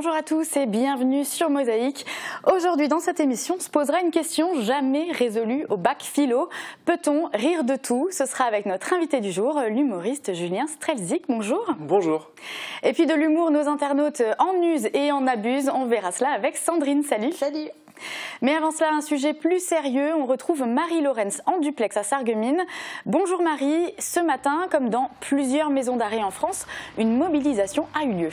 Bonjour à tous et bienvenue sur Mosaïque. Aujourd'hui dans cette émission, on se posera une question jamais résolue au bac philo. Peut-on rire de tout? Ce sera avec notre invité du jour, l'humoriste Julien Strelzik. Bonjour. Bonjour. Et puis de l'humour, nos internautes en usent et en abusent. On verra cela avec Sandrine. Salut. Salut. Mais avant cela, un sujet plus sérieux. On retrouve Marie-Laurence en duplex à Sarreguemines. Bonjour Marie. Ce matin, comme dans plusieurs maisons d'arrêt en France, une mobilisation a eu lieu.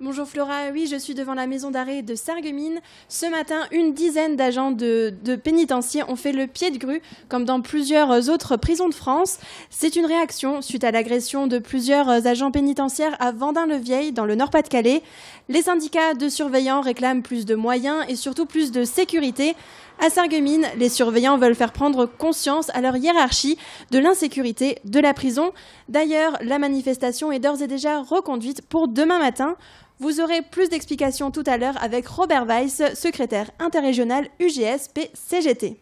Bonjour Flora, oui, je suis devant la maison d'arrêt de Sarreguemines. Ce matin, une dizaine d'agents de pénitenciers ont fait le pied de grue, comme dans plusieurs autres prisons de France. C'est une réaction suite à l'agression de plusieurs agents pénitentiaires à Vendin-le-Vieil, dans le Nord-Pas-de-Calais. Les syndicats de surveillants réclament plus de moyens et surtout plus de sécurité. À Sarreguemines, les surveillants veulent faire prendre conscience à leur hiérarchie de l'insécurité de la prison. D'ailleurs, la manifestation est d'ores et déjà reconduite pour demain matin. Vous aurez plus d'explications tout à l'heure avec Robert Weiss, secrétaire interrégional UGSP-CGT.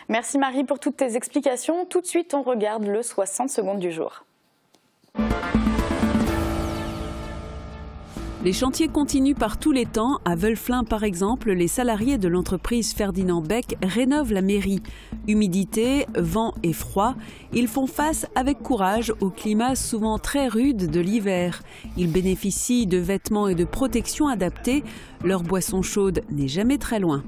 Merci Marie pour toutes tes explications. Tout de suite, on regarde le 60 secondes du jour. Les chantiers continuent par tous les temps. À Veulflin, par exemple, les salariés de l'entreprise Ferdinand Beck rénovent la mairie. Humidité, vent et froid, ils font face avec courage au climat souvent très rude de l'hiver. Ils bénéficient de vêtements et de protections adaptés. Leur boisson chaude n'est jamais très loin.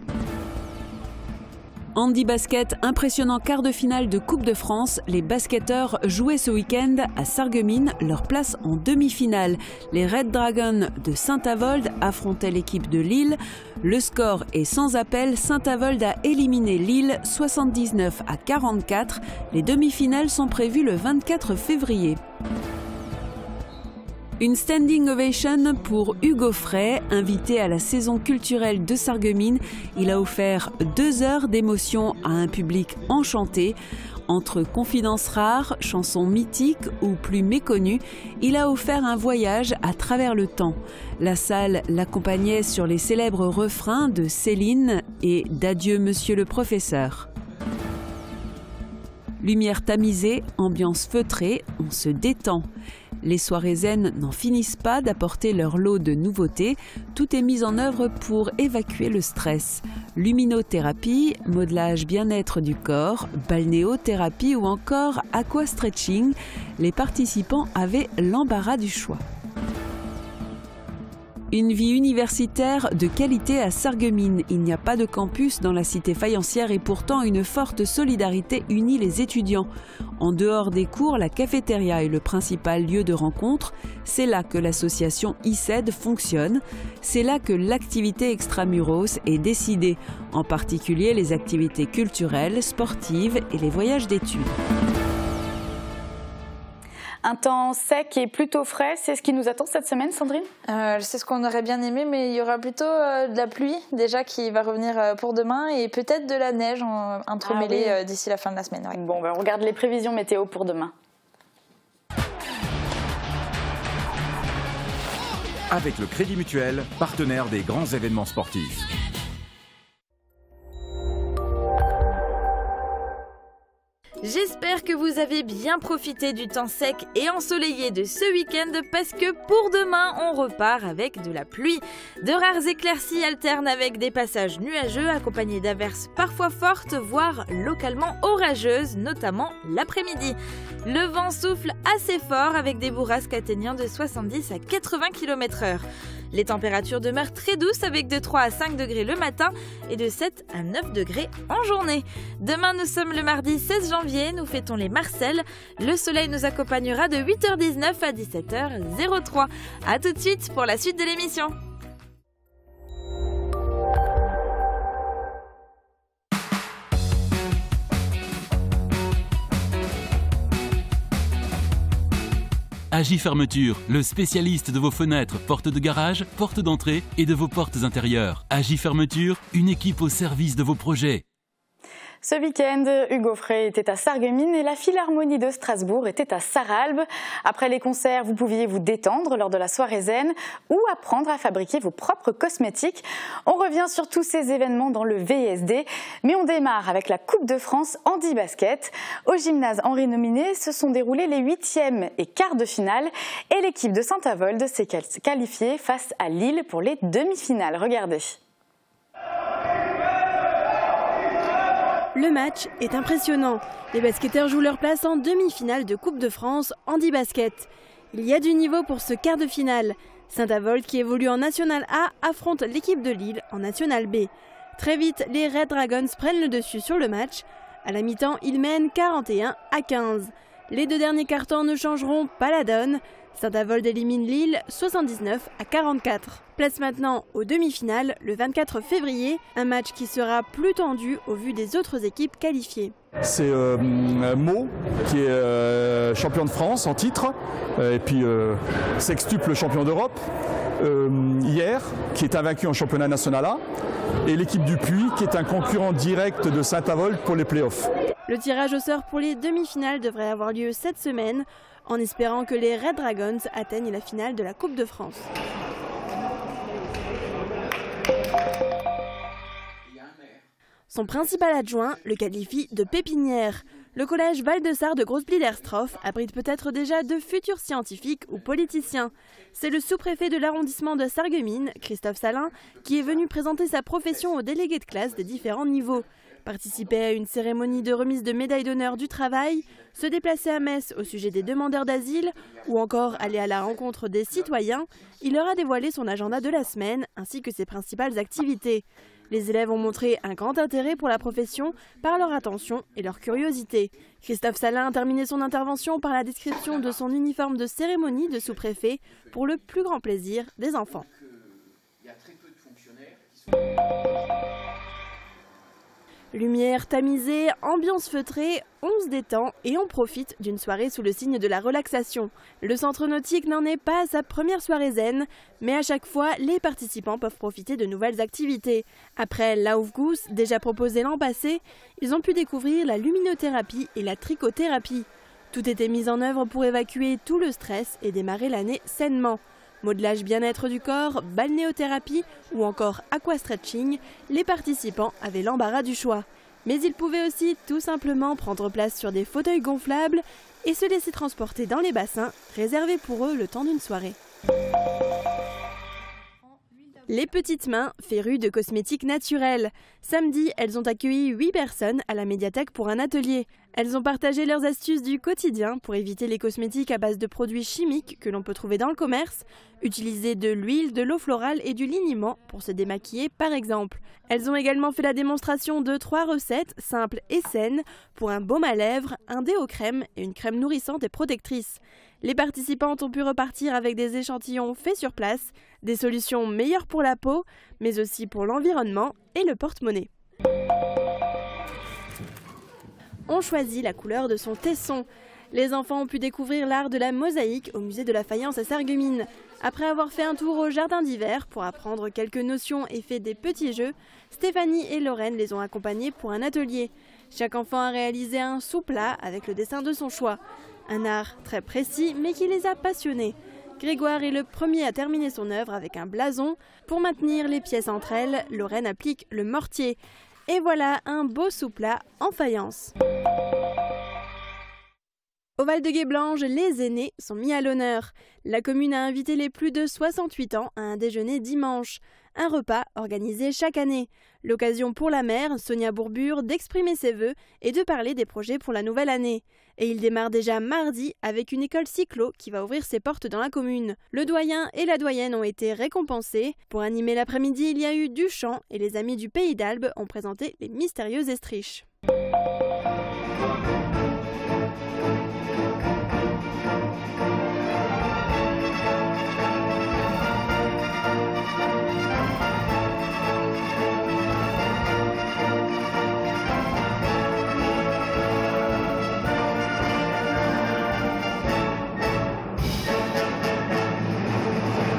Handi basket, impressionnant quart de finale de Coupe de France. Les basketteurs jouaient ce week-end à Sarreguemines leur place en demi-finale. Les Red Dragons de Saint-Avold affrontaient l'équipe de Lille. Le score est sans appel. Saint-Avold a éliminé Lille 79-44. Les demi-finales sont prévues le 24 février. Une standing ovation pour Hugo Frey, invité à la saison culturelle de Sarreguemines. Il a offert 2 heures d'émotion à un public enchanté. Entre confidences rares, chansons mythiques ou plus méconnues, il a offert un voyage à travers le temps. La salle l'accompagnait sur les célèbres refrains de Céline et d'Adieu Monsieur le Professeur. Lumière tamisée, ambiance feutrée, on se détend. Les soirées zen n'en finissent pas d'apporter leur lot de nouveautés. Tout est mis en œuvre pour évacuer le stress. Luminothérapie, modelage bien-être du corps, balnéothérapie ou encore aquastretching. Les participants avaient l'embarras du choix. Une vie universitaire de qualité à Sarreguemines. Il n'y a pas de campus dans la cité faïencière et pourtant une forte solidarité unit les étudiants. En dehors des cours, la cafétéria est le principal lieu de rencontre. C'est là que l'association ICED fonctionne. C'est là que l'activité extramuros est décidée, en particulier les activités culturelles, sportives et les voyages d'études. Un temps sec et plutôt frais, c'est ce qui nous attend cette semaine, Sandrine? C'est ce qu'on aurait bien aimé, mais il y aura plutôt de la pluie déjà qui va revenir pour demain et peut-être de la neige entremêlée d'ici la fin de la semaine. Ouais. Bon, on regarde les prévisions météo pour demain. Avec le Crédit Mutuel, partenaire des grands événements sportifs. J'espère que vous avez bien profité du temps sec et ensoleillé de ce week-end parce que pour demain, on repart avec de la pluie. De rares éclaircies alternent avec des passages nuageux accompagnés d'averses parfois fortes, voire localement orageuses, notamment l'après-midi. Le vent souffle assez fort avec des bourrasques atteignant de 70 à 80 km/h. Les températures demeurent très douces avec de 3 à 5 degrés le matin et de 7 à 9 degrés en journée. Demain, nous sommes le mardi 16 janvier, nous fêtons les Marcelles. Le soleil nous accompagnera de 8h19 à 17h03. A tout de suite pour la suite de l'émission. Agi Fermeture, le spécialiste de vos fenêtres, portes de garage, portes d'entrée et de vos portes intérieures. Agi Fermeture, une équipe au service de vos projets. Ce week-end, Hugo Frey était à Sarreguemines et la Philharmonie de Strasbourg était à Sarralbe. Après les concerts, vous pouviez vous détendre lors de la soirée zen ou apprendre à fabriquer vos propres cosmétiques. On revient sur tous ces événements dans le VSD, mais on démarre avec la Coupe de France handi-basket. Au gymnase Henri Nominé se sont déroulés les 8e et quarts de finale et l'équipe de Saint-Avold s'est qualifiée face à Lille pour les demi-finales. Regardez. Le match est impressionnant. Les basketteurs jouent leur place en demi-finale de Coupe de France handi-basket. Il y a du niveau pour ce quart de finale. Saint-Avold, qui évolue en National A, affronte l'équipe de Lille en National B. Très vite, les Red Dragons prennent le dessus sur le match. À la mi-temps, ils mènent 41-15. Les deux derniers cartons ne changeront pas la donne. Saint-Avold élimine Lille 79-44. Place maintenant aux demi-finales le 24 février, un match qui sera plus tendu au vu des autres équipes qualifiées. C'est Meaux qui est champion de France en titre et puis sextuple champion d'Europe hier, qui est invaincu en championnat national A, et l'équipe du Puy qui est un concurrent direct de Saint-Avold pour les playoffs. Le tirage au sort pour les demi-finales devrait avoir lieu cette semaine, en espérant que les Red Dragons atteignent la finale de la Coupe de France. Son principal adjoint le qualifie de pépinière. Le collège Val-de-Sarre de Grosse-Bliederstroff abrite peut-être déjà de futurs scientifiques ou politiciens. C'est le sous-préfet de l'arrondissement de Sarreguemines, Christophe Salin, qui est venu présenter sa profession aux délégués de classe des différents niveaux. Participer à une cérémonie de remise de médaille d'honneur du travail, se déplacer à Metz au sujet des demandeurs d'asile ou encore aller à la rencontre des citoyens, il leur a dévoilé son agenda de la semaine ainsi que ses principales activités. Les élèves ont montré un grand intérêt pour la profession par leur attention et leur curiosité. Christophe Salin a terminé son intervention par la description de son uniforme de cérémonie de sous-préfet pour le plus grand plaisir des enfants. Lumière tamisée, ambiance feutrée, on se détend et on profite d'une soirée sous le signe de la relaxation. Le centre nautique n'en est pas à sa première soirée zen, mais à chaque fois, les participants peuvent profiter de nouvelles activités. Après l'Aufguss, déjà proposé l'an passé, ils ont pu découvrir la luminothérapie et la trichothérapie. Tout était mis en œuvre pour évacuer tout le stress et démarrer l'année sainement. Modelage bien-être du corps, balnéothérapie ou encore aquastretching, les participants avaient l'embarras du choix. Mais ils pouvaient aussi tout simplement prendre place sur des fauteuils gonflables et se laisser transporter dans les bassins réservés pour eux le temps d'une soirée. Les petites mains, férues de cosmétiques naturels. Samedi, elles ont accueilli 8 personnes à la médiathèque pour un atelier. Elles ont partagé leurs astuces du quotidien pour éviter les cosmétiques à base de produits chimiques que l'on peut trouver dans le commerce, utiliser de l'huile, de l'eau florale et du liniment pour se démaquiller par exemple. Elles ont également fait la démonstration de 3 recettes simples et saines pour un baume à lèvres, un déo crème et une crème nourrissante et protectrice. Les participantes ont pu repartir avec des échantillons faits sur place, des solutions meilleures pour la peau, mais aussi pour l'environnement et le porte-monnaie. On choisit la couleur de son tesson. Les enfants ont pu découvrir l'art de la mosaïque au musée de la faïence à Sarreguemines. Après avoir fait un tour au jardin d'hiver pour apprendre quelques notions et fait des petits jeux, Stéphanie et Lorraine les ont accompagnés pour un atelier. Chaque enfant a réalisé un sous-plat avec le dessin de son choix. Un art très précis mais qui les a passionnés. Grégoire est le premier à terminer son œuvre avec un blason. Pour maintenir les pièces entre elles, Lorraine applique le mortier. Et voilà un beau sous-plat en faïence. Au Val-de-Guéblange, les aînés sont mis à l'honneur. La commune a invité les plus de 68 ans à un déjeuner dimanche. Un repas organisé chaque année. L'occasion pour la maire, Sonia Bourbure, d'exprimer ses vœux et de parler des projets pour la nouvelle année. Et il démarre déjà mardi avec une école cyclo qui va ouvrir ses portes dans la commune. Le doyen et la doyenne ont été récompensés. Pour animer l'après-midi, il y a eu du chant et les amis du Pays d'Albe ont présenté les mystérieuses estriches.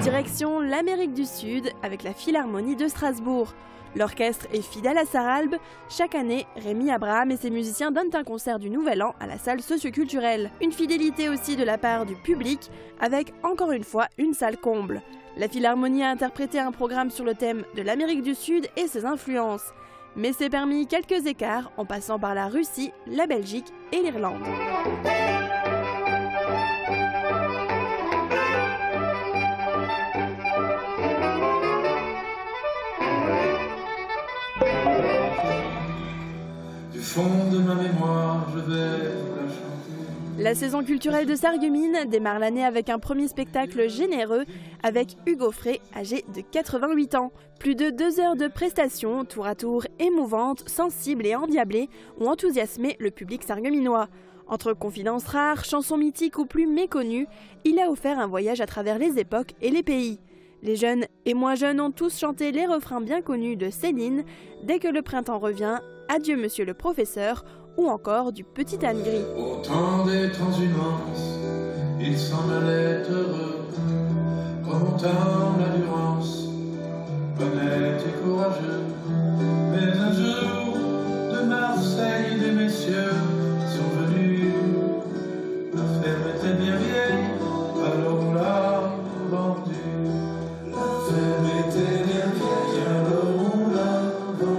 Direction l'Amérique du Sud avec la Philharmonie de Strasbourg. L'orchestre est fidèle à Sarralbe. Chaque année, Rémi Abraham et ses musiciens donnent un concert du Nouvel An à la salle socioculturelle. Une fidélité aussi de la part du public, avec encore une fois une salle comble. La Philharmonie a interprété un programme sur le thème de l'Amérique du Sud et ses influences. Mais c'est permis quelques écarts en passant par la Russie, la Belgique et l'Irlande. Fond de ma mémoire, je vais la chanter. La saison culturelle de Sarreguemines démarre l'année avec un premier spectacle généreux avec Hugo Frey, âgé de 88 ans. Plus de 2 heures de prestations, tour à tour émouvantes, sensibles et endiablées, ont enthousiasmé le public sarregueminois. Entre confidences rares, chansons mythiques ou plus méconnues, il a offert un voyage à travers les époques et les pays. Les jeunes et moins jeunes ont tous chanté les refrains bien connus de Céline, Dès que le printemps revient, Adieu monsieur le professeur, ou encore du Petit âne gris. Au temps des transhumances, il semble être heureux, remontant l'endurance, honnête et courageux. Mais un jour, de Marseille, des messieurs sont venus. La ferme était bien vieille, alors on l'a vendue. La ferme était bien vieille, alors on l'a vendue.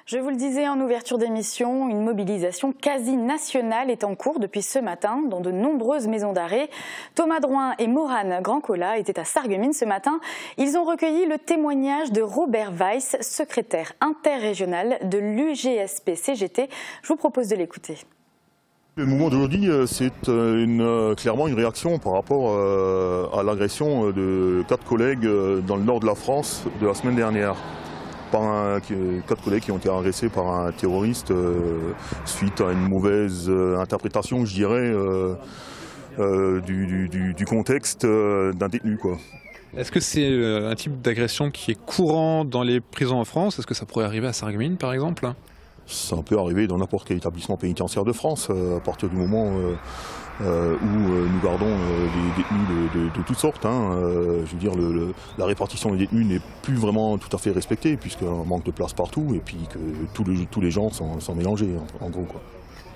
Je vous le disais en ouverture d'émission, une mobilisation quasi nationale est en cours depuis ce matin dans de nombreuses maisons d'arrêt. Thomas Drouin et Morane Grandcola étaient à Sarreguemines ce matin. Ils ont recueilli le témoignage de Robert Weiss, secrétaire interrégional de l'UGSP-CGT. Je vous propose de l'écouter. Le mouvement d'aujourd'hui, c'est clairement une réaction par rapport à l'agression de 4 collègues dans le nord de la France de la semaine dernière. Par 4 collègues qui ont été agressés par un terroriste suite à une mauvaise interprétation, je dirais, du contexte d'un détenu, quoi. Est-ce que c'est un type d'agression qui est courant dans les prisons en France? Est-ce que ça pourrait arriver à Sarreguemines, par exemple? Ça peut arriver dans n'importe quel établissement pénitentiaire de France, à partir du moment où nous gardons les détenus de toutes sortes. Je veux dire, la répartition des détenus n'est plus vraiment tout à fait respectée, puisqu'il manque de place partout, et puis que tous les gens sont mélangés, en gros, quoi.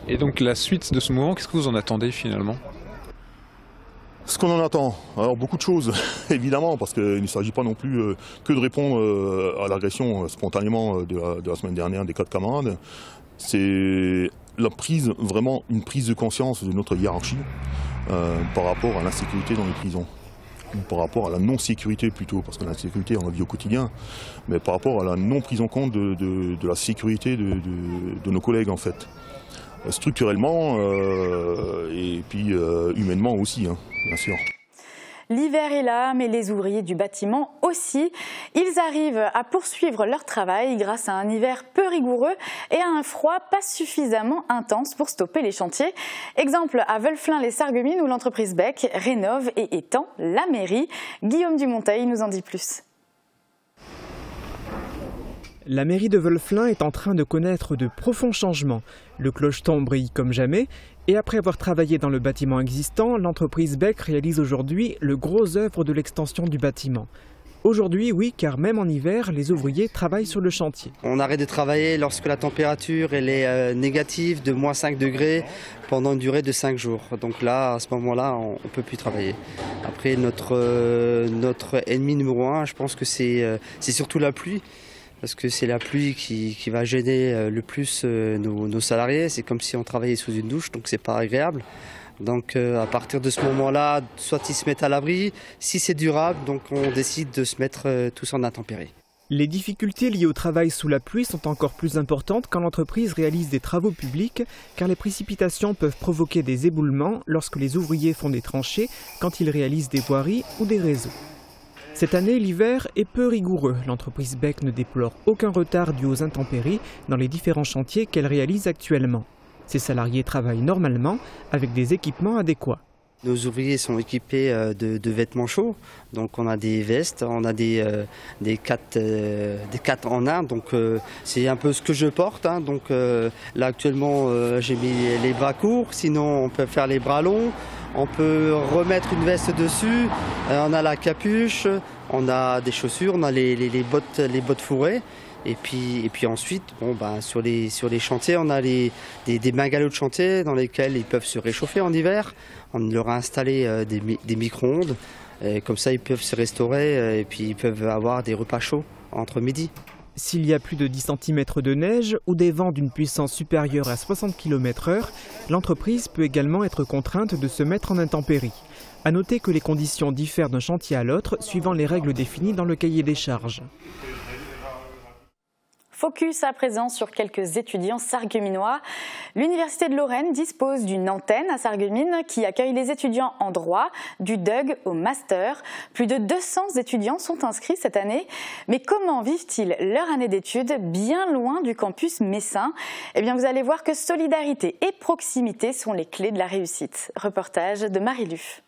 Et donc la suite de ce mouvement, qu'est-ce que vous en attendez finalement? Ce qu'on en attend, alors beaucoup de choses, évidemment, parce qu'il ne s'agit pas non plus que de répondre à l'agression spontanément de la semaine dernière des 4 camarades. C'est vraiment une prise de conscience de notre hiérarchie par rapport à l'insécurité dans les prisons. Par rapport à la non-sécurité plutôt, parce que l'insécurité on la vit au quotidien, mais par rapport à la non-prise en compte de la sécurité de nos collègues, en fait. Structurellement et puis humainement aussi, bien sûr. L'hiver est là, mais les ouvriers du bâtiment aussi. Ils arrivent à poursuivre leur travail grâce à un hiver peu rigoureux et à un froid pas suffisamment intense pour stopper les chantiers. Exemple à Wölflin-les-Sarreguemines où l'entreprise Beck rénove et étend la mairie. Guillaume Dumonteil nous en dit plus. La mairie de Wölflin est en train de connaître de profonds changements. Le clocheton brille comme jamais et après avoir travaillé dans le bâtiment existant, l'entreprise Beck réalise aujourd'hui le gros œuvre de l'extension du bâtiment. Aujourd'hui, oui, car même en hiver, les ouvriers travaillent sur le chantier. On arrête de travailler lorsque la température elle est négative de moins 5 degrés pendant une durée de 5 jours. Donc là, à ce moment-là, on ne peut plus travailler. Après, notre ennemi numéro 1, je pense que c'est surtout la pluie. Parce que c'est la pluie qui va gêner le plus nos salariés. C'est comme si on travaillait sous une douche, donc c'est pas agréable. Donc à partir de ce moment-là, soit ils se mettent à l'abri, si c'est durable, donc on décide de se mettre tous en intempérie. Les difficultés liées au travail sous la pluie sont encore plus importantes quand l'entreprise réalise des travaux publics, car les précipitations peuvent provoquer des éboulements lorsque les ouvriers font des tranchées, quand ils réalisent des voiries ou des réseaux. Cette année, l'hiver est peu rigoureux. L'entreprise Beck ne déplore aucun retard dû aux intempéries dans les différents chantiers qu'elle réalise actuellement. Ses salariés travaillent normalement avec des équipements adéquats. Nos ouvriers sont équipés de vêtements chauds, donc on a des vestes, on a des 4 en 1, donc c'est un peu ce que je porte. Donc là actuellement j'ai mis les bras courts, sinon on peut faire les bras longs. On peut remettre une veste dessus, on a la capuche, on a des chaussures, on a les bottes fourrées. Et puis ensuite, sur les chantiers, on a des bungalows de chantier dans lesquels ils peuvent se réchauffer en hiver. On leur a installé des micro-ondes. Comme ça, ils peuvent se restaurer et puis ils peuvent avoir des repas chauds entre midi. S'il y a plus de 10 cm de neige ou des vents d'une puissance supérieure à 60 km/h, l'entreprise peut également être contrainte de se mettre en intempérie. À noter que les conditions diffèrent d'un chantier à l'autre suivant les règles définies dans le cahier des charges. Focus à présent sur quelques étudiants sarregueminois. L'Université de Lorraine dispose d'une antenne à Sarreguemines qui accueille les étudiants en droit, du DUG au master. Plus de 200 étudiants sont inscrits cette année. Mais comment vivent-ils leur année d'études bien loin du campus messin? Eh bien, vous allez voir que solidarité et proximité sont les clés de la réussite. Reportage de Marie Luff.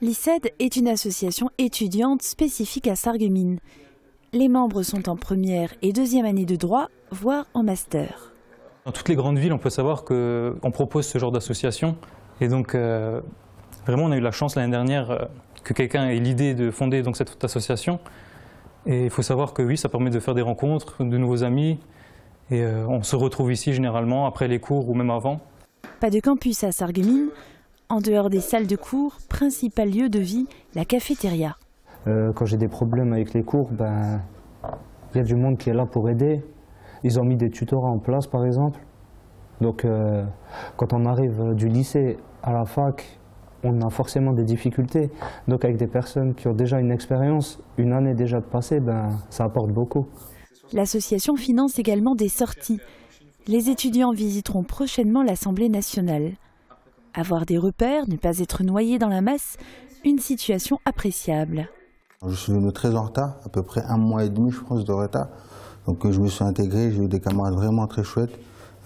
L'ICED est une association étudiante spécifique à Sarreguemines. Les membres sont en première et deuxième année de droit, voire en master. Dans toutes les grandes villes, on peut savoir qu'on propose ce genre d'association. Et donc, vraiment, on a eu la chance l'année dernière que quelqu'un ait l'idée de fonder donc, cette association. Et il faut savoir que oui, ça permet de faire des rencontres, de nouveaux amis. Et on se retrouve ici généralement après les cours ou même avant. Pas de campus à Sarreguemines. En dehors des salles de cours, principal lieu de vie, la cafétéria. Quand j'ai des problèmes avec les cours, y a du monde qui est là pour aider. Ils ont mis des tutorats en place par exemple. Donc quand on arrive du lycée à la fac, on a forcément des difficultés. Donc avec des personnes qui ont déjà une expérience, une année déjà de passé, ça apporte beaucoup. L'association finance également des sorties. Les étudiants visiteront prochainement l'Assemblée nationale. Avoir des repères, ne pas être noyé dans la masse, une situation appréciable. Je suis venu très en retard, à peu près 1 mois et demi je pense de retard. Donc je me suis intégré, j'ai eu des camarades vraiment très chouettes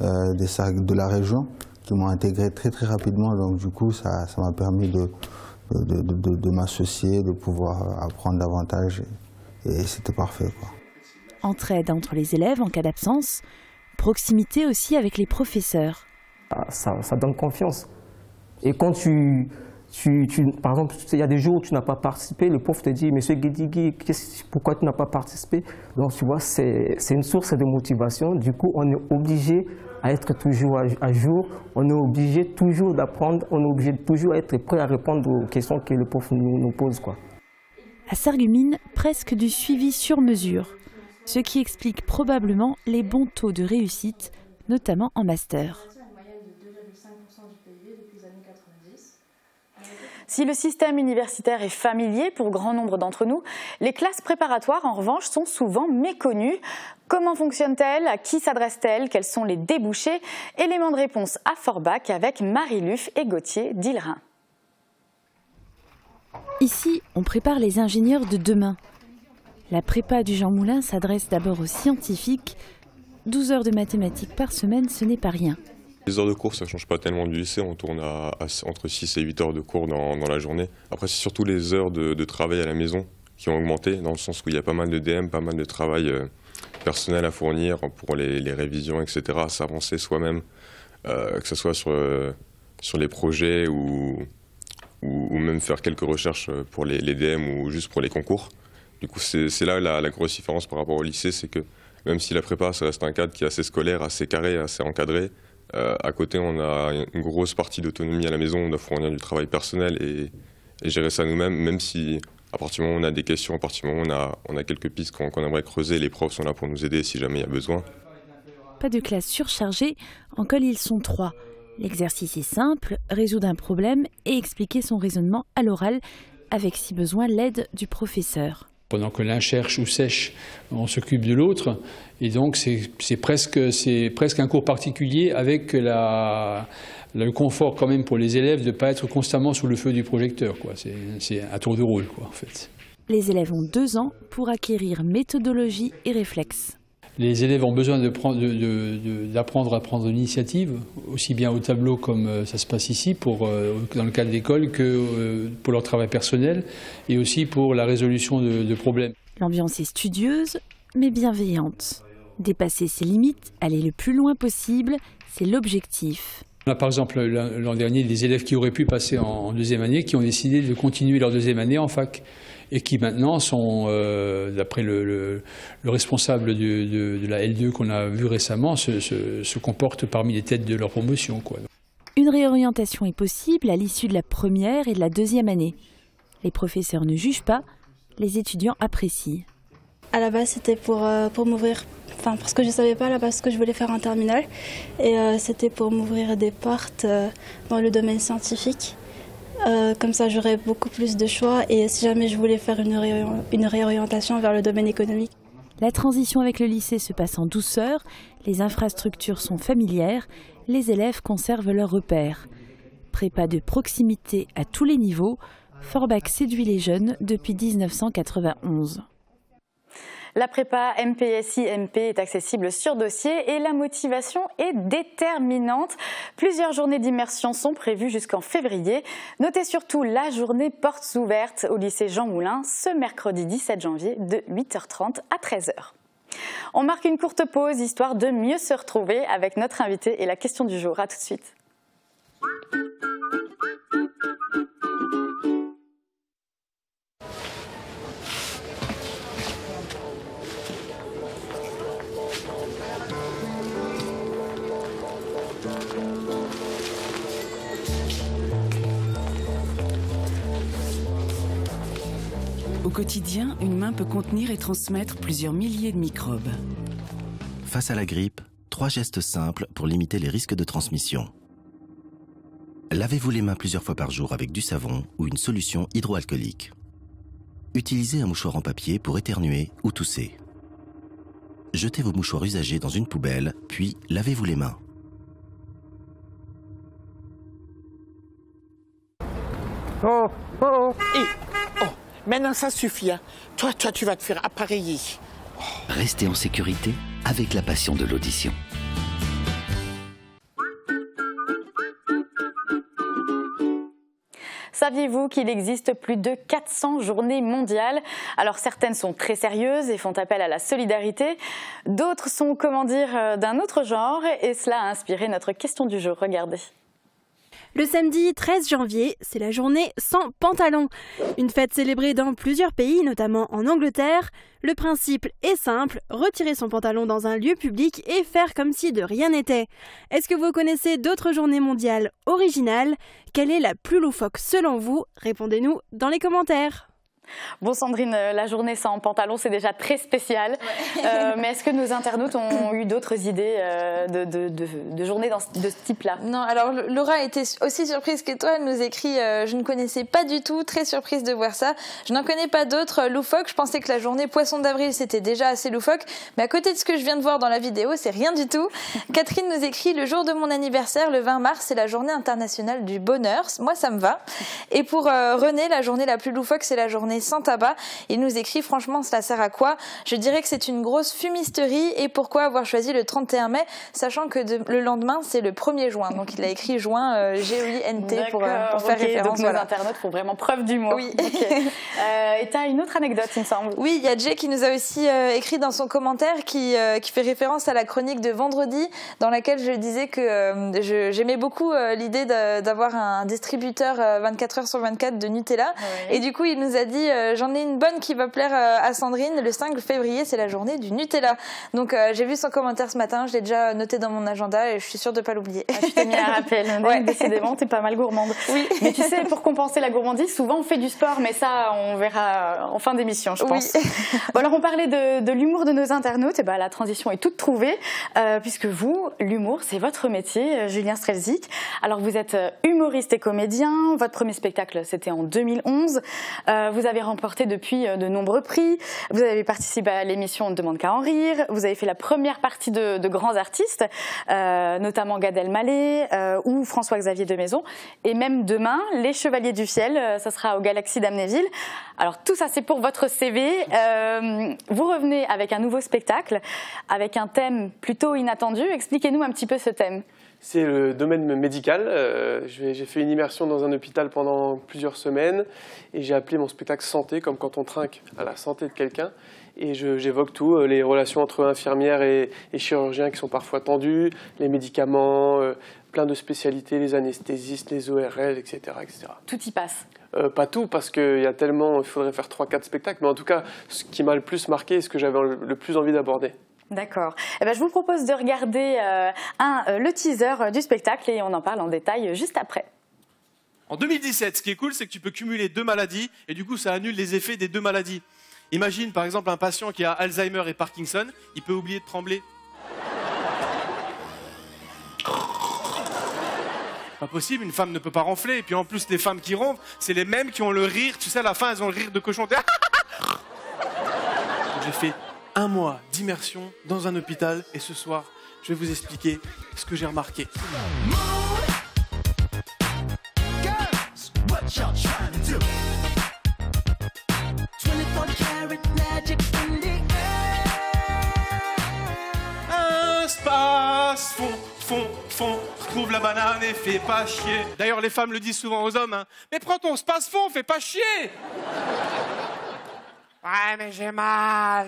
de la région qui m'ont intégré très rapidement. Donc du coup ça m'a permis de m'associer, de pouvoir apprendre davantage et c'était parfait, quoi. Entraide entre les élèves en cas d'absence, proximité aussi avec les professeurs. Ça donne confiance. Et quand par exemple, il y a des jours où tu n'as pas participé, le prof te dit « Monsieur Guédigui, pourquoi tu n'as pas participé ?» Donc tu vois, c'est une source de motivation. Du coup, on est obligé à être toujours à jour, on est obligé toujours d'apprendre, on est obligé de toujours être prêt à répondre aux questions que le prof nous pose, quoi. À Sarreguemines, presque du suivi sur mesure, ce qui explique probablement les bons taux de réussite, notamment en master. Si le système universitaire est familier pour grand nombre d'entre nous, les classes préparatoires, en revanche, sont souvent méconnues. Comment fonctionnent-elles? À qui s'adressent-elles? Quels sont les débouchés? Éléments de réponse à Forbach avec Marie Luff et Gauthier Dillerin. Ici, on prépare les ingénieurs de demain. La prépa du Jean Moulin s'adresse d'abord aux scientifiques. 12 heures de mathématiques par semaine, ce n'est pas rien. Les heures de cours, ça ne change pas tellement du lycée, on tourne à entre 6 et 8 heures de cours dans la journée. Après, c'est surtout les heures de travail à la maison qui ont augmenté, dans le sens où il y a pas mal de DM, pas mal de travail personnel à fournir pour les révisions, etc., à s'avancer soi-même, que ce soit sur les projets ou même faire quelques recherches pour les DM ou juste pour les concours. Du coup, c'est là la grosse différence par rapport au lycée, c'est que même si la prépa, ça reste un cadre qui est assez scolaire, assez carré, assez encadré, à côté, on a une grosse partie d'autonomie à la maison, on doit fournir du travail personnel et gérer ça nous-mêmes, même si à partir du moment où on a des questions, à partir du moment où on a quelques pistes qu'on aimerait creuser, les profs sont là pour nous aider si jamais il y a besoin. Pas de classe surchargée, en colle ils sont 3. L'exercice est simple, résoudre un problème et expliquer son raisonnement à l'oral, avec si besoin l'aide du professeur. Pendant que l'un cherche ou sèche, on s'occupe de l'autre. Et donc, c'est presque un cours particulier avec le confort quand même pour les élèves de ne pas être constamment sous le feu du projecteur, quoi. C'est un tour de rôle, quoi, en fait. Les élèves ont 2 ans pour acquérir méthodologie et réflexes. Les élèves ont besoin d'apprendre à prendre l'initiative, aussi bien au tableau comme ça se passe ici, dans le cadre de l'école, que pour leur travail personnel, et aussi pour la résolution de problèmes. L'ambiance est studieuse, mais bienveillante. Dépasser ses limites, aller le plus loin possible, c'est l'objectif. On a par exemple l'an dernier des élèves qui auraient pu passer en deuxième année, qui ont décidé de continuer leur deuxième année en fac et qui maintenant sont, d'après le responsable de la L2 qu'on a vu récemment, se comportent parmi les têtes de leur promotion, quoi. Une réorientation est possible à l'issue de la première et de la deuxième année. Les professeurs ne jugent pas, les étudiants apprécient. À la base, c'était pour m'ouvrir, parce que je ne savais pas à la base ce que je voulais faire en terminale. Et c'était pour m'ouvrir des portes dans le domaine scientifique. Comme ça, j'aurais beaucoup plus de choix. Et si jamais je voulais faire une réorientation vers le domaine économique. La transition avec le lycée se passe en douceur, les infrastructures sont familières, les élèves conservent leurs repères. Prépa de proximité à tous les niveaux, Forbach séduit les jeunes depuis 1991. La prépa MPSI-MP est accessible sur dossier et la motivation est déterminante. Plusieurs journées d'immersion sont prévues jusqu'en février. Notez surtout la journée portes ouvertes au lycée Jean Moulin ce mercredi 17 janvier de 8h30 à 13h. On marque une courte pause histoire de mieux se retrouver avec notre invité et la question du jour. À tout de suite. Au quotidien, une main peut contenir et transmettre plusieurs milliers de microbes. Face à la grippe, 3 gestes simples pour limiter les risques de transmission. Lavez-vous les mains plusieurs fois par jour avec du savon ou une solution hydroalcoolique. Utilisez un mouchoir en papier pour éternuer ou tousser. Jetez vos mouchoirs usagés dans une poubelle, puis lavez-vous les mains. Oh, oh, oh. Et, oh, maintenant ça suffit. Hein. Toi, tu vas te faire appareiller. Restez en sécurité avec la passion de l'audition. Saviez-vous qu'il existe plus de 400 journées mondiales? Alors certaines sont très sérieuses et font appel à la solidarité. D'autres sont, comment dire, d'un autre genre et cela a inspiré notre question du jour. Regardez. Le samedi 13 janvier, c'est la journée sans pantalon. Une fête célébrée dans plusieurs pays, notamment en Angleterre. Le principe est simple, retirer son pantalon dans un lieu public et faire comme si de rien n'était. Est-ce que vous connaissez d'autres journées mondiales originales? Quelle est la plus loufoque selon vous? Répondez-nous dans les commentaires. Bon Sandrine, la journée sans pantalon c'est déjà très spécial, ouais. Mais est-ce que nos internautes ont eu d'autres idées de journées de ce type-là? Non, alors Laura était aussi surprise que toi, elle nous écrit je ne connaissais pas du tout, très surprise de voir ça. Je n'en connais pas d'autres loufoques, je pensais que la journée poisson d'avril c'était déjà assez loufoque, mais à côté de ce que je viens de voir dans la vidéo, c'est rien du tout. Catherine nous écrit le jour de mon anniversaire, le 20 mars, c'est la journée internationale du bonheur, moi ça me va. Et pour René, la journée la plus loufoque c'est la journée sans tabac. Il nous écrit franchement cela sert à quoi? Je dirais que c'est une grosse fumisterie et pourquoi avoir choisi le 31 mai sachant que le lendemain c'est le 1er juin. Donc il a écrit juin G-O-I-N-T pour faire référence. Donc nos internautes font vraiment preuve d'humour. Oui. Okay. Et tu as une autre anecdote il me semble. Oui, il y a Jay qui nous a aussi écrit dans son commentaire qui fait référence à la chronique de vendredi dans laquelle je disais que j'aimais beaucoup l'idée d'avoir un distributeur 24 heures sur 24 de Nutella. Oui. Et du coup il nous a dit j'en ai une bonne qui va plaire à Sandrine. Le 5 février, c'est la journée du Nutella. Donc j'ai vu son commentaire ce matin, je l'ai déjà noté dans mon agenda et je suis sûre de ne pas l'oublier. Ah, tu t'es mis un rappel. Ouais. Décidément, tu es pas mal gourmande. Oui. Mais tu sais, pour compenser la gourmandise, souvent on fait du sport, mais ça, on verra en fin d'émission, je pense. Oui. Bon, alors on parlait de l'humour de nos internautes. Et ben, la transition est toute trouvée, puisque vous, l'humour, c'est votre métier, Julien Strelzik. Alors vous êtes humoriste et comédien. Votre premier spectacle, c'était en 2011. Vous avez remporté depuis de nombreux prix. Vous avez participé à l'émission On ne demande qu'à en rire. Vous avez fait la première partie de grands artistes, notamment Gad Elmaleh ou François-Xavier de Maison. Et même demain, Les Chevaliers du Ciel, ça sera au Galaxy d'Amnéville. Alors tout ça, c'est pour votre CV. Vous revenez avec un nouveau spectacle, avec un thème plutôt inattendu. Expliquez-nous un petit peu ce thème. C'est le domaine médical. J'ai fait une immersion dans un hôpital pendant plusieurs semaines et j'ai appelé mon spectacle Santé, comme quand on trinque à la santé de quelqu'un. Et j'évoque tout, les relations entre infirmières et chirurgiens qui sont parfois tendues, les médicaments, plein de spécialités, les anesthésistes, les ORL, etc. etc. Tout y passe. Pas tout, parce qu'il y a tellement, il faudrait faire 3-4 spectacles, mais en tout cas, ce qui m'a le plus marqué et ce que j'avais le plus envie d'aborder. D'accord. Eh ben, je vous propose de regarder le teaser du spectacle et on en parle en détail juste après. En 2017, ce qui est cool, c'est que tu peux cumuler 2 maladies et du coup, ça annule les effets des 2 maladies. Imagine par exemple un patient qui a Alzheimer et Parkinson, il peut oublier de trembler. Pas possible, une femme ne peut pas ronfler. Et puis en plus, les femmes qui ronflent, c'est les mêmes qui ont le rire. Tu sais, à la fin, elles ont le rire de cochon. J'ai fait 1 mois d'immersion dans un hôpital et ce soir, je vais vous expliquer ce que j'ai remarqué. Un space, fond, retrouve la banane et fais pas chier. D'ailleurs, les femmes le disent souvent aux hommes, hein. Mais prends ton space fond, fais pas chier. Ouais, mais j'ai mal.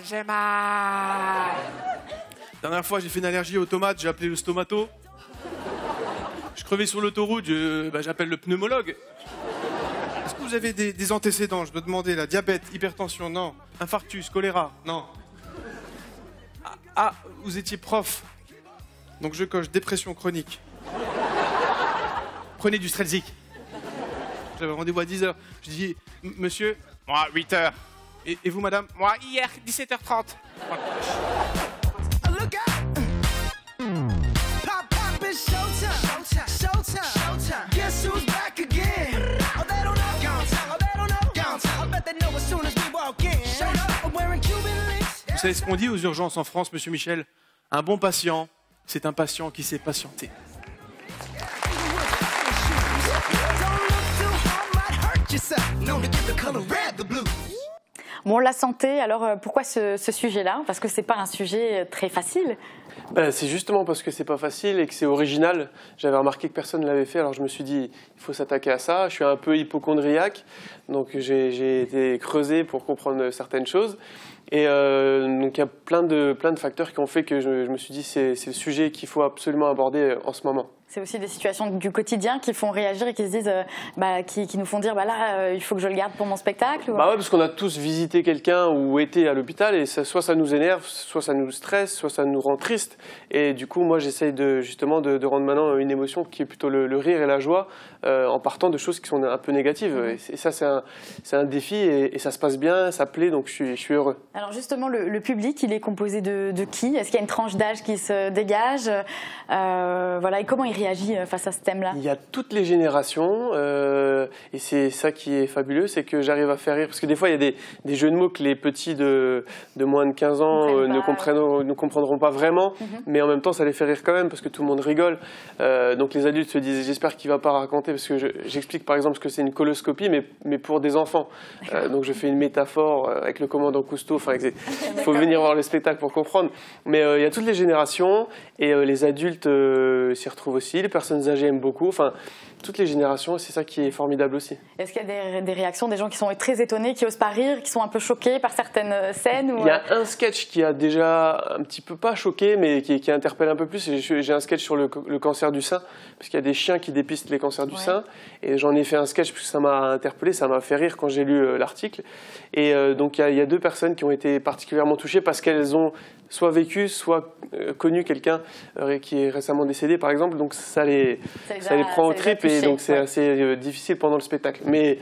Dernière fois, j'ai fait une allergie aux tomates, j'ai appelé le stomato. Je crevais sur l'autoroute, j'appelle le pneumologue. Est-ce que vous avez des antécédents? Je dois demander, là. Diabète, hypertension, non. Infarctus, choléra, non. Ah, vous étiez prof. Donc je coche dépression chronique. Prenez du Strelzik. J'avais rendez-vous à 10h. Je dis, monsieur, moi, 8h. Et vous, madame? Moi, hier, 17h30. Vous savez ce qu'on dit aux urgences en France, monsieur Michel? Un bon patient, c'est un patient qui sait patienter. Bon, la santé, alors pourquoi ce sujet-là? Parce que c'est pas un sujet très facile. C'est justement parce que c'est pas facile et que c'est original. J'avais remarqué que personne ne l'avait fait, alors je me suis dit, il faut s'attaquer à ça. Je suis un peu hypocondriaque, donc j'ai été creusé pour comprendre certaines choses. Et donc il y a plein de facteurs qui ont fait que je me suis dit, c'est le sujet qu'il faut absolument aborder en ce moment. C'est aussi des situations du quotidien qui font réagir et qui se disent, qui nous font dire, il faut que je le garde pour mon spectacle. Ou... ouais, parce qu'on a tous visité quelqu'un ou été à l'hôpital et soit ça nous énerve, soit ça nous stresse, soit ça nous rend triste. Et du coup, moi, j'essaye justement de rendre maintenant une émotion qui est plutôt le rire et la joie en partant de choses qui sont un peu négatives. Et ça, c'est un défi et ça se passe bien, ça plaît, donc je suis heureux. Alors justement, le public, il est composé de qui? Est-ce qu'il y a une tranche d'âge qui se dégage? Et comment il réagit face à ce thème-là? Il y a toutes les générations et c'est ça qui est fabuleux, c'est que j'arrive à faire rire. Parce que des fois, il y a des jeux de mots que les petits de moins de 15 ans ne comprendront pas vraiment, mais en même temps, ça les fait rire quand même parce que tout le monde rigole. Donc les adultes se disent, j'espère qu'il ne va pas raconter, parce que j'explique par exemple ce que c'est une coloscopie, mais pour des enfants. Donc je fais une métaphore avec le commandant Cousteau. Il faut venir voir le spectacle pour comprendre. Mais il y a toutes les générations et les adultes s'y retrouvent aussi. Les personnes âgées aiment beaucoup. Enfin, toutes les générations, et c'est ça qui est formidable aussi. Est-ce qu'il y a des réactions, des gens qui sont très étonnés, qui n'osent pas rire, qui sont un peu choqués par certaines scènes ou... Il y a un sketch qui a déjà un petit peu pas choqué, mais qui interpelle un peu plus. J'ai un sketch sur le cancer du sein, parce qu'il y a des chiens qui dépistent les cancers du sein. Et j'en ai fait un sketch parce que ça m'a interpellé, ça m'a fait rire quand j'ai lu l'article. Et donc il y a 2 personnes qui ont été particulièrement touchées parce qu'elles ont soit vécu, soit connu quelqu'un qui est récemment décédé, par exemple. Donc ça les prend au trip et donc c'est assez difficile pendant le spectacle. Mais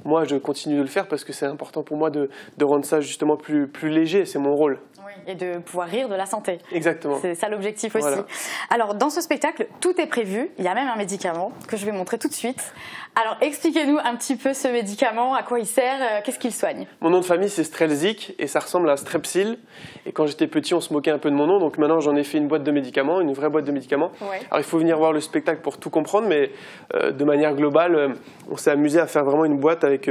moi, je continue de le faire parce que c'est important pour moi de rendre ça justement plus léger. C'est mon rôle. Oui, et de pouvoir rire de la santé. Exactement. C'est ça l'objectif aussi. Voilà. Alors, dans ce spectacle, tout est prévu. Il y a même un médicament que je vais montrer tout de suite. Alors, expliquez-nous un petit peu ce médicament, à quoi il sert, qu'est-ce qu'il soigne? Mon nom de famille, c'est Strelzik et ça ressemble à Strepsil. Et quand j'étais petit, on se moquait un peu de mon nom. Donc maintenant, j'en ai fait une boîte de médicaments, une vraie boîte de médicaments. Ouais. Alors, il faut venir voir le spectacle pour tout comprendre, mais de manière globale, on s'est amusé à faire vraiment une boîte avec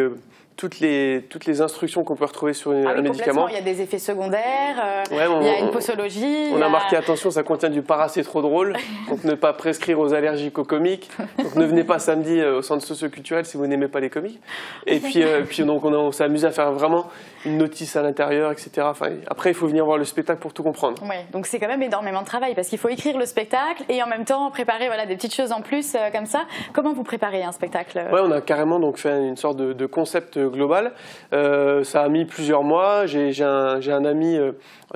toutes les instructions qu'on peut retrouver sur un médicament. Il y a des effets secondaires, il y a une posologie. On a marqué attention, ça contient du paracétrodrol, donc ne pas prescrire aux allergiques aux comiques. Donc ne venez pas samedi au centre socio-culturel si vous n'aimez pas les comiques. Et puis donc on s'est amusé à faire vraiment une notice à l'intérieur, etc. Enfin, après, il faut venir voir le spectacle pour tout comprendre. Oui, donc c'est quand même énormément de travail parce qu'il faut écrire le spectacle et en même temps préparer des petites choses en plus comme ça. Comment vous préparez un spectacle? Ouais, on a carrément donc fait une sorte de concept global. Ça a mis plusieurs mois. J'ai un ami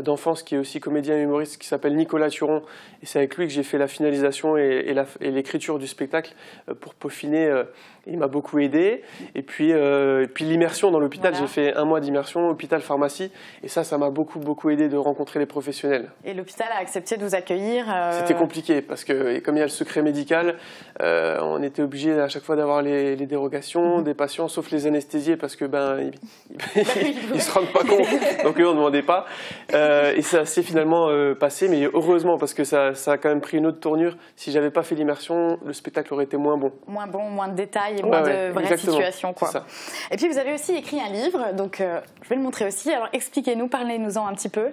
d'enfance qui est aussi comédien et humoriste qui s'appelle Nicolas Turon, et c'est avec lui que j'ai fait la finalisation et l'écriture du spectacle pour peaufiner. Il m'a beaucoup aidé. Et puis l'immersion dans l'hôpital, j'ai fait 1 mois d'immersion, hôpital, pharmacie, et ça m'a beaucoup aidé de rencontrer les professionnels. Et l'hôpital a accepté de vous accueillir C'était compliqué, parce que comme il y a le secret médical, on était obligé à chaque fois d'avoir les dérogations des patients, sauf les anesthésiés, parce que ils se rendent pas compte, donc eux on ne demandait pas. Et ça s'est finalement passé, mais heureusement, parce que ça a quand même pris une autre tournure. Si j'avais pas fait l'immersion, le spectacle aurait été moins bon. Moins de détails et moins de vraies situations. Ça. Et puis vous avez aussi écrit un livre, donc je vais le montrer aussi. Alors expliquez-nous, parlez-nous-en un petit peu.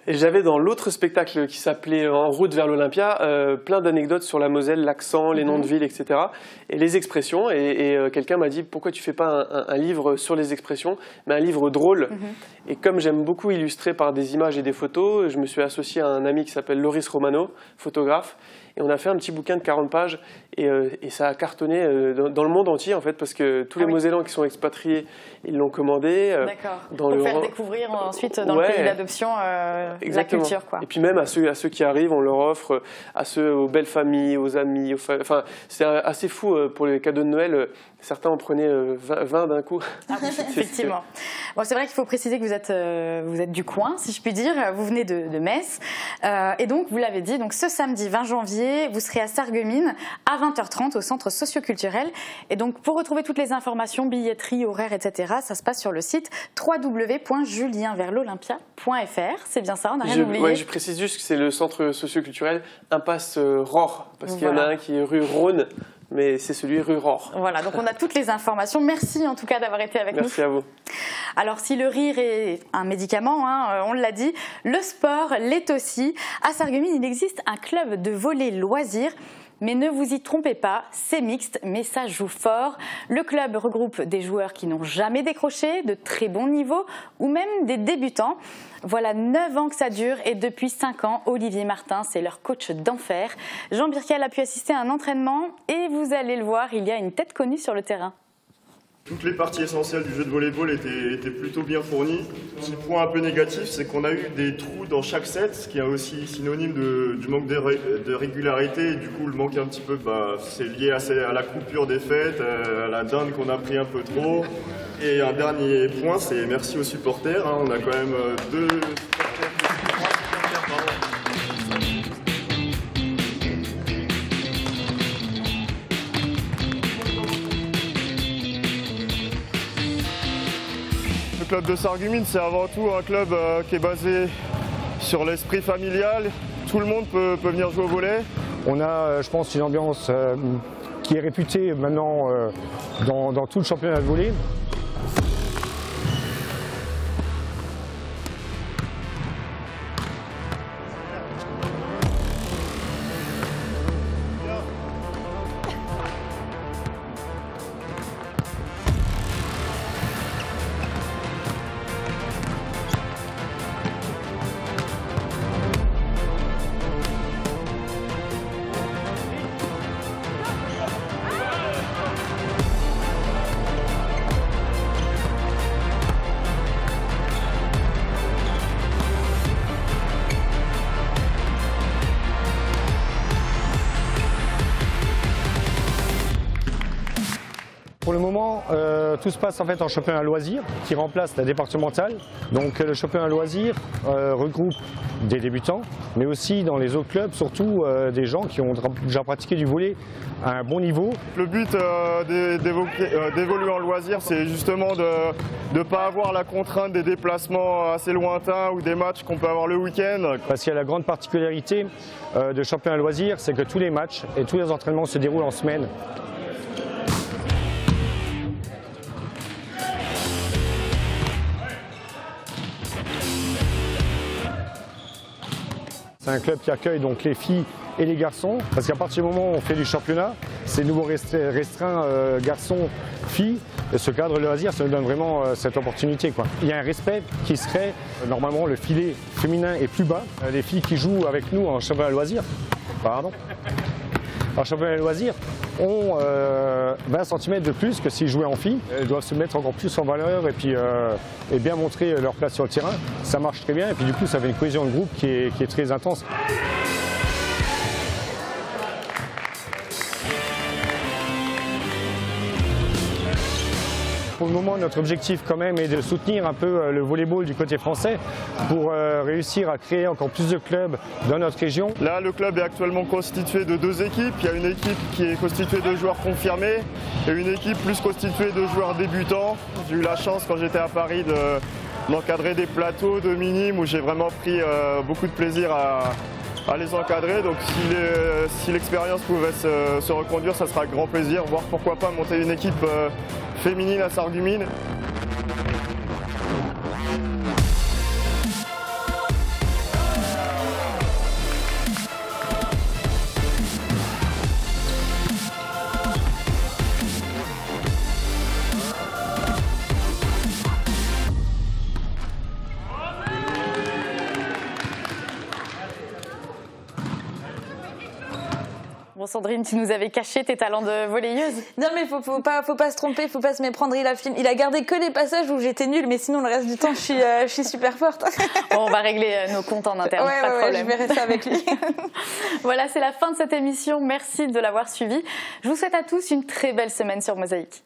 Et j'avais dans l'autre spectacle qui s'appelait En route vers l'Olympia plein d'anecdotes sur la Moselle, l'accent, les noms de villes, etc. et les expressions. Et quelqu'un m'a dit pourquoi tu fais pas un livre sur les expressions, mais un livre drôle. Et comme j'aime beaucoup illustrer par des images et des photos, je me suis associé à un ami qui s'appelle Loris Romano, photographe. Et on a fait un petit bouquin de 40 pages et ça a cartonné dans le monde entier en fait, parce que tous les Mosellans qui sont expatriés, ils l'ont commandé. D'accord. Pour faire découvrir ensuite dans le pays d'adoption la culture, quoi. Et puis même à ceux qui arrivent, on leur offre, aux belles familles, aux amis, enfin c'est assez fou pour les cadeaux de Noël. Certains en prenaient 20 d'un coup. Ah oui, effectivement. Bon, c'est vrai qu'il faut préciser que vous êtes du coin, si je puis dire. Vous venez de Metz. Et donc, vous l'avez dit, donc ce samedi 20 janvier, vous serez à Sarreguemines à 20h30 au centre socio-culturel. Et donc, pour retrouver toutes les informations, billetterie, horaires, etc., ça se passe sur le site www.julienverlolympia.fr. C'est bien ça, on n'a rien oublié. Oui, je précise juste que c'est le centre socio-culturel Impasse Rohr, parce qu'il y en a un qui est rue Rhône, mais c'est celui rue Rohr. Voilà, donc on a toutes les informations. Merci en tout cas d'avoir été avec nous. Merci à vous. Alors si le rire est un médicament, on l'a dit, le sport l'est aussi. À Sarreguemines, il existe un club de volley loisirs. Mais ne vous y trompez pas, c'est mixte, mais ça joue fort. Le club regroupe des joueurs qui n'ont jamais décroché, de très bons niveaux, ou même des débutants. Voilà 9 ans que ça dure et depuis 5 ans, Olivier Martin, c'est leur coach d'enfer. Jean Birkel a pu assister à un entraînement et vous allez le voir, il y a une tête connue sur le terrain. Toutes les parties essentielles du jeu de volleyball étaient plutôt bien fournies. Petit point un peu négatif, c'est qu'on a eu des trous dans chaque set, ce qui est aussi synonyme du manque de régularité. Et du coup, le manque un petit peu, c'est lié à la coupure des fêtes, à la dinde qu'on a pris un peu trop. Et un dernier point, c'est merci aux supporters. On a quand même 2 Le club de Sarreguemines, c'est avant tout un club qui est basé sur l'esprit familial. Tout le monde peut venir jouer au volley. On a, je pense, une ambiance qui est réputée maintenant dans tout le championnat de volley. Pour le moment, tout se passe en fait en championnat loisirs qui remplace la départementale. Donc le championnat loisirs regroupe des débutants, mais aussi dans les autres clubs, surtout des gens qui ont déjà pratiqué du volley à un bon niveau. Le but d'évoluer en loisirs, c'est justement de ne pas avoir la contrainte des déplacements assez lointains ou des matchs qu'on peut avoir le week-end. Parce qu'il y a la grande particularité de championnat loisirs, c'est que tous les matchs et tous les entraînements se déroulent en semaine. C'est un club qui accueille donc les filles et les garçons, parce qu'à partir du moment où on fait du championnat, c'est nouveau restreint garçons-filles, et ce cadre de loisir, ça nous donne vraiment cette opportunité, quoi. Il y a un respect qui serait, normalement le filet féminin est plus bas, les filles qui jouent avec nous en championnat de loisir, en championnat de loisirs, ont 20 cm de plus que s'ils jouaient en filles. Elles doivent se mettre encore plus en valeur et puis et bien montrer leur place sur le terrain. Ça marche très bien et puis du coup ça fait une cohésion de groupe qui est très intense. Pour le moment, notre objectif quand même est de soutenir un peu le volleyball du côté français pour réussir à créer encore plus de clubs dans notre région. Là, le club est actuellement constitué de 2 équipes. Il y a une équipe qui est constituée de joueurs confirmés et une équipe plus constituée de joueurs débutants. J'ai eu la chance quand j'étais à Paris d'encadrer des plateaux de minimes où j'ai vraiment pris beaucoup de plaisir à les encadrer. Donc si l'expérience pouvait se reconduire, ça sera avec grand plaisir. Voir pourquoi pas monter une équipe féminine à Sarreguemines. Bon, Sandrine, tu nous avais caché tes talents de volleyeuse. Non, mais faut pas se tromper, faut pas se méprendre. Il a gardé que les passages où j'étais nulle, mais sinon le reste du temps, je suis super forte. Bon, on va régler nos comptes en interne, pas de problème. Je verrai ça avec lui. Voilà, c'est la fin de cette émission. Merci de l'avoir suivi. Je vous souhaite à tous une très belle semaine sur Mosaïque.